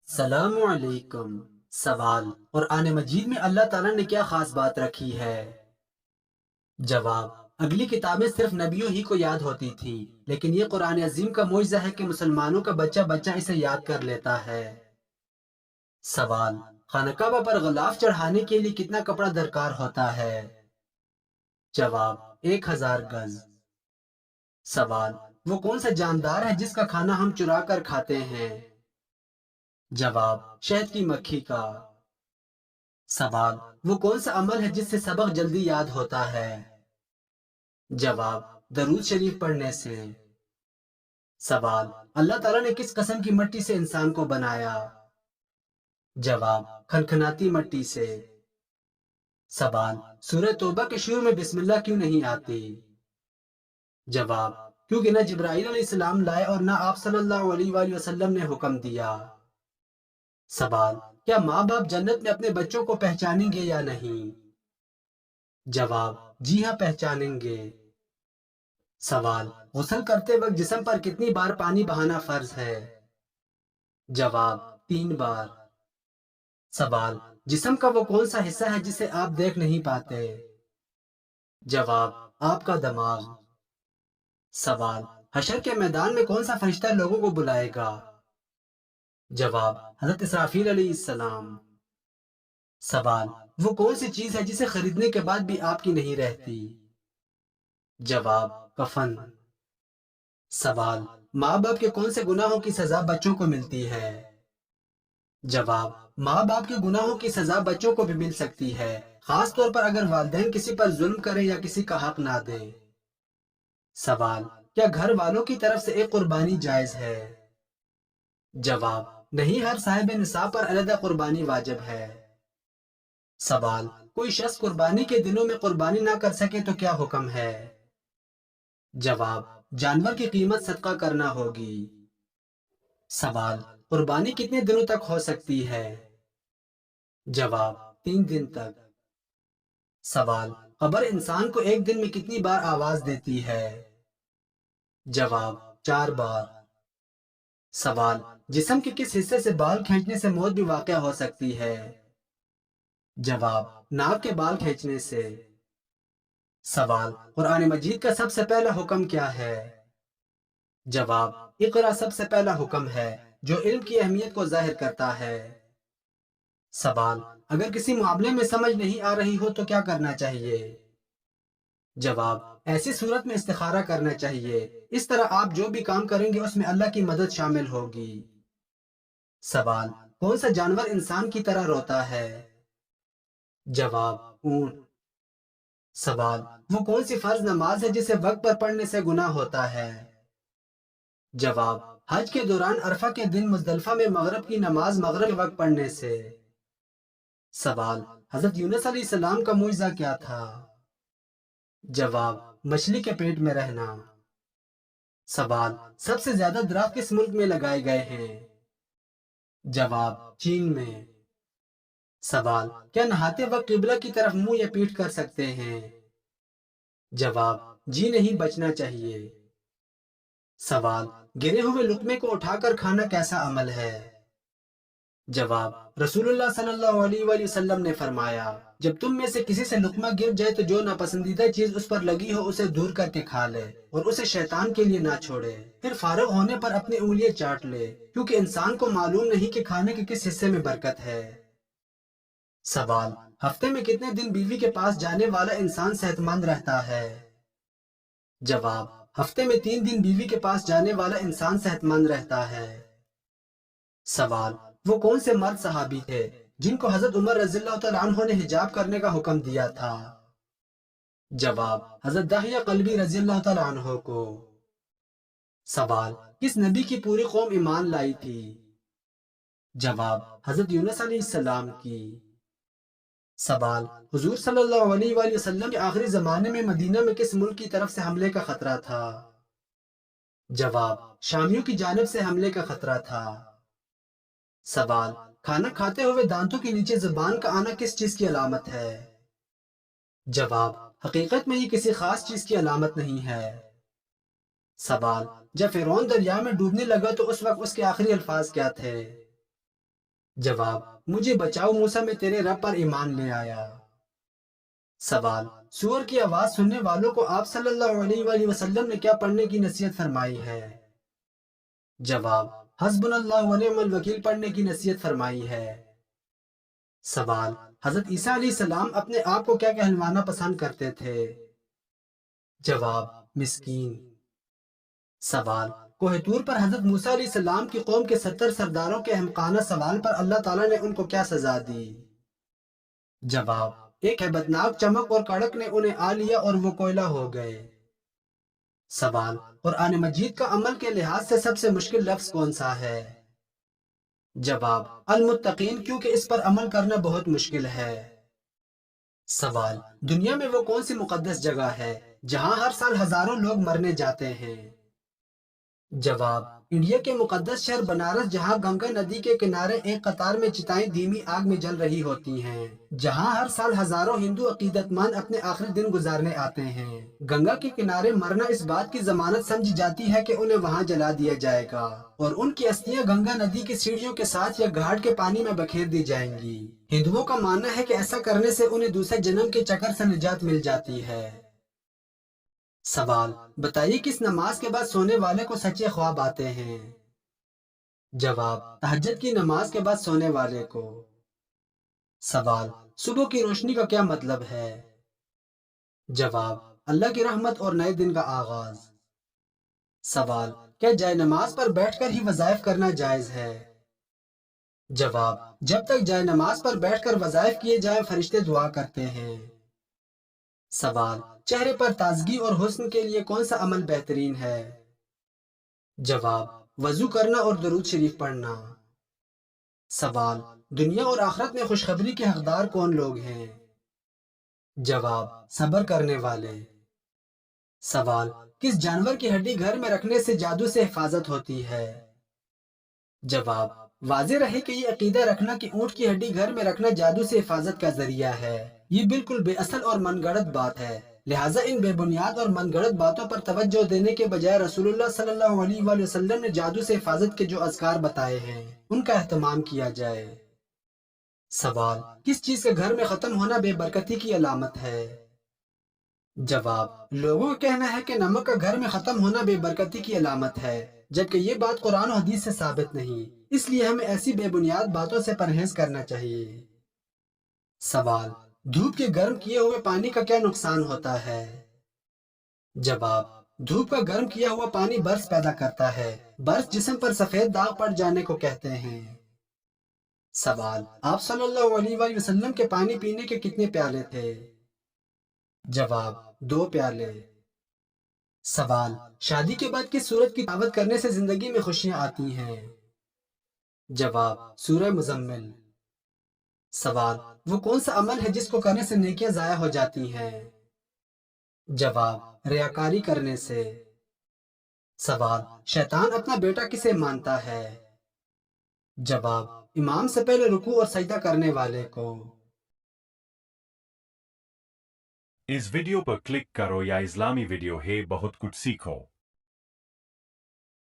السلام علیکم۔ سوال: قرآن مجید میں اللہ تعالیٰ نے کیا خاص بات رکھی ہے؟ جواب: اگلی کتابیں صرف نبیوں ہی کو یاد ہوتی تھی، لیکن یہ قرآن عظیم کا معجزہ ہے کہ مسلمانوں کا بچہ بچہ اسے یاد کر لیتا ہے۔ سوال: خانہ کعبہ پر غلاف چڑھانے کے لیے کتنا کپڑا درکار ہوتا ہے؟ جواب: 1000 گز۔ سوال: وہ کون سا جاندار ہے جس کا کھانا ہم چرا کر کھاتے ہیں؟ جواب: شہد کی مکھی کا۔ سوال: وہ کون سا عمل ہے جس سے سبق جلدی یاد ہوتا ہے؟ جواب: درود شریف پڑھنے سے۔ سوال: اللہ تعالیٰ نے کس قسم کی مٹی سے انسان کو بنایا؟ جواب: کھنکھناتی مٹی سے۔ سوال: سورہ توبہ کے شروع میں بسم اللہ کیوں نہیں آتی؟ جواب: کیونکہ نہ جبرائیل علیہ السلام لائے اور نہ آپ صلی اللہ علیہ وآلہ وسلم نے حکم دیا۔ سوال: کیا ماں باپ جنت میں اپنے بچوں کو پہچانیں گے یا نہیں؟ جواب: جی ہاں، پہچانیں گے۔ سوال: غسل کرتے وقت جسم پر کتنی بار پانی بہانا فرض ہے؟ جواب: 3 بار۔ سوال: جسم کا وہ کون سا حصہ ہے جسے آپ دیکھ نہیں پاتے؟ جواب: آپ کا دماغ۔ سوال: حشر کے میدان میں کون سا فرشتہ لوگوں کو بلائے گا؟ جواب: حضرت اسرافیل علیہ السلام۔ سوال: وہ کون سی چیز ہے جسے خریدنے کے بعد بھی آپ کی نہیں رہتی؟ جواب: کفن۔ سوال: ماں باپ کے کون سے گناہوں کی سزا بچوں کو ملتی ہے؟ جواب: ماں باپ کے گناہوں کی سزا بچوں کو بھی مل سکتی ہے، خاص طور پر اگر والدین کسی پر ظلم کریں یا کسی کا حق نہ دیں۔ سوال: کیا گھر والوں کی طرف سے ایک قربانی جائز ہے؟ جواب: نہیں، ہر صاحب نصاب پر علیحدہ قربانی واجب ہے۔ سوال: کوئی شخص قربانی کے دنوں میں قربانی نہ کر سکے تو کیا حکم ہے؟ جواب: جانور کی قیمت صدقہ کرنا ہوگی۔ سوال: قربانی کتنے دنوں تک ہو سکتی ہے؟ جواب: 3 دن تک۔ سوال: قبر انسان کو ایک دن میں کتنی بار آواز دیتی ہے؟ جواب: 4 بار۔ سوال: جسم کے کس حصے سے بال کھینچنے سے موت بھی واقع ہو سکتی ہے؟ جواب: ناک کے بال کھینچنے سے۔ سوال: قرآن مجید کا سب سے پہلا حکم کیا ہے؟ جواب: اقرا سب سے پہلا حکم ہے جو علم کی اہمیت کو ظاہر کرتا ہے۔ سوال: اگر کسی معاملے میں سمجھ نہیں آ رہی ہو تو کیا کرنا چاہیے؟ جواب: ایسی صورت میں استخارہ کرنا چاہیے، اس طرح آپ جو بھی کام کریں گے اس میں اللہ کی مدد شامل ہوگی۔ سوال: کون سا جانور انسان کی طرح روتا ہے؟ جواب: اونٹ۔ سوال: وہ کون سی فرض نماز ہے جسے وقت پر پڑھنے سے گناہ ہوتا ہے؟ جواب: حج کے دوران عرفہ کے دن مزدلفہ میں مغرب کی نماز مغرب کے وقت پڑھنے سے۔ سوال: حضرت یونس علیہ السلام کا معجزہ کیا تھا؟ جواب: مچھلی کے پیٹ میں رہنا۔ سوال: سب سے زیادہ درخت کس ملک میں لگائے گئے ہیں؟ جواب: چین میں۔ سوال: کیا نہاتے وقت قبلہ کی طرف منہ یا پیٹھ کر سکتے ہیں؟ جواب: جی نہیں، بچنا چاہیے۔ سوال: گرے ہوئے لقمے کو اٹھا کر کھانا کیسا عمل ہے؟ جواب: رسول اللہ صلی اللہ علیہ وآلہ وسلم نے فرمایا، جب تم میں سے کسی سے لقمہ گر جائے تو جو ناپسندیدہ چیز اس پر لگی ہو اسے دور کر کے کھا لے اور اسے شیطان کے لیے نہ چھوڑے، پھر فارغ ہونے پر اپنی انگلیاں چاٹ لے، کیونکہ انسان کو معلوم نہیں کہ کھانے کے کس حصے میں برکت ہے۔ سوال: ہفتے میں کتنے دن بیوی کے پاس جانے والا انسان صحت مند رہتا ہے؟ جواب: ہفتے میں 3 دن بیوی کے پاس جانے والا انسان صحت مند رہتا ہے۔ سوال: وہ کون سے مرد صحابی تھے جن کو حضرت عمر رضی اللہ تعالیٰ عنہ نے حجاب کرنے کا حکم دیا تھا؟ جواب: حضرت دحیہ قلبی رضی اللہ تعالیٰ عنہ کو۔ سوال: کس نبی کی پوری قوم ایمان لائی تھی؟ جواب: حضرت یونس علیہ السلام کی۔ سوال: حضور صلی اللہ علیہ وآلہ وسلم کے آخری زمانے میں مدینہ میں کس ملک کی طرف سے حملے کا خطرہ تھا؟ جواب: شامیوں کی جانب سے حملے کا خطرہ تھا۔ سوال: کھانا کھاتے ہوئے دانتوں کے نیچے زبان کا آنا کس چیز کی علامت ہے؟ جواب: حقیقت میں یہ کسی خاص چیز کی علامت نہیں ہے۔ سوال: جب فرعون دریا میں ڈوبنے لگا تو اس وقت اس کے آخری الفاظ کیا تھے؟ جواب: مجھے بچاؤ موسیٰ، میں تیرے رب پر ایمان لے آیا۔ سوال: سور کی آواز سننے والوں کو آپ صلی اللہ علیہ وآلہ وسلم نے کیا پڑھنے کی نصیحت فرمائی ہے؟ جواب: حسبنا اللہ ونعم الوکیل پڑھنے کی نصیحت فرمائی ہے۔ سوال: حضرت عیسیٰ علیہ السلام اپنے آپ کو کیا کہلوانا پسند کرتے تھے؟ جواب: مسکین۔ سوال: کوہ طور پر حضرت موسیٰ علیہ السلام کی قوم کے 70 سرداروں کے احمقانہ سوال پر اللہ تعالیٰ نے ان کو کیا سزا دی؟ جواب: ایک ہیبتناک چمک اور کڑک نے انہیں آ لیا اور وہ کوئلہ ہو گئے۔ سوال: قرآن مجید کا عمل کے لحاظ سے سب سے مشکل لفظ کون سا ہے؟ جواب: المتقین، کیونکہ اس پر عمل کرنا بہت مشکل ہے۔ سوال: دنیا میں وہ کون سی مقدس جگہ ہے جہاں ہر سال ہزاروں لوگ مرنے جاتے ہیں؟ جواب: انڈیا کے مقدس شہر بنارس، جہاں گنگا ندی کے کنارے ایک قطار میں چتائیں دھیمی آگ میں جل رہی ہوتی ہیں، جہاں ہر سال ہزاروں ہندو عقیدت مند اپنے آخری دن گزارنے آتے ہیں۔ گنگا کے کنارے مرنا اس بات کی ضمانت سمجھی جاتی ہے کہ انہیں وہاں جلا دیا جائے گا اور ان کی استھیاں گنگا ندی کی سیڑھیوں کے ساتھ یا گھاٹ کے پانی میں بکھیر دی جائیں گی۔ ہندوؤں کا ماننا ہے کہ ایسا کرنے سے انہیں دوسرے جنم کے چکر سے نجات مل جاتی ہے۔ سوال: بتائیے کس نماز کے بعد سونے والے کو سچے خواب آتے ہیں؟ جواب: تہجد کی نماز کے بعد سونے والے کو۔ سوال: صبح کی روشنی کا کیا مطلب ہے؟ جواب: اللہ کی رحمت اور نئے دن کا آغاز۔ سوال: کیا جائے نماز پر بیٹھ کر ہی وظائف کرنا جائز ہے؟ جواب: جب تک جائے نماز پر بیٹھ کر وظائف کیے جائیں فرشتے دعا کرتے ہیں۔ سوال: چہرے پر تازگی اور حسن کے لیے کون سا عمل بہترین ہے؟ جواب: وضو کرنا اور درود شریف پڑھنا۔ سوال: دنیا اور آخرت میں خوشخبری کے حقدار کون لوگ ہیں؟ جواب: صبر کرنے والے۔ سوال: کس جانور کی ہڈی گھر میں رکھنے سے جادو سے حفاظت ہوتی ہے؟ جواب: واضح رہے کہ یہ عقیدہ رکھنا کہ اونٹ کی ہڈی گھر میں رکھنا جادو سے حفاظت کا ذریعہ ہے، یہ بالکل بے اصل اور من گھڑت بات ہے، لہٰذا ان بے بنیاد اور من گھڑت باتوں پر توجہ دینے کے بجائے رسول اللہ صلی اللہ علیہ وآلہ وسلم نے جادو سے حفاظت کے جو اذکار بتائے ہیں ان کا اہتمام کیا جائے۔ سوال: کس چیز کا گھر میں ختم ہونا بے برکتی کی علامت ہے؟ جواب: لوگوں کا کہنا ہے کہ نمک کا گھر میں ختم ہونا بے برکتی کی علامت ہے، جبکہ یہ بات قرآن و حدیث سے ثابت نہیں، اس لیے ہمیں ایسی بے بنیاد باتوں سے پرہیز کرنا چاہیے۔ سوال: دھوپ کے گرم کیے ہوئے پانی کا کیا نقصان ہوتا ہے؟ جواب: دھوپ کا گرم کیا ہوا پانی برس پیدا کرتا ہے، برس جسم پر سفید داغ پڑ جانے کو کہتے ہیں۔ سوال: آپ صلی اللہ علیہ وآلہ وسلم کے پانی پینے کے کتنے پیالے تھے؟ جواب: 2 پیالے۔ سوال: شادی کے بعد کس سورت کی تلاوت کرنے سے زندگی میں خوشیاں آتی ہیں؟ جواب: سورہ مزمل۔ سوال: وہ کون سا عمل ہے جس کو کرنے سے نیکیاں ضائع ہو جاتی ہیں؟ جواب: ریاکاری کرنے سے۔ سوال: شیطان اپنا بیٹا کسے مانتا ہے؟ جواب: امام سے پہلے رکوع اور سجدہ کرنے والے کو۔ اس ویڈیو پر کلک کرو یا اسلامی ویڈیو ہے بہت کچھ سیکھو۔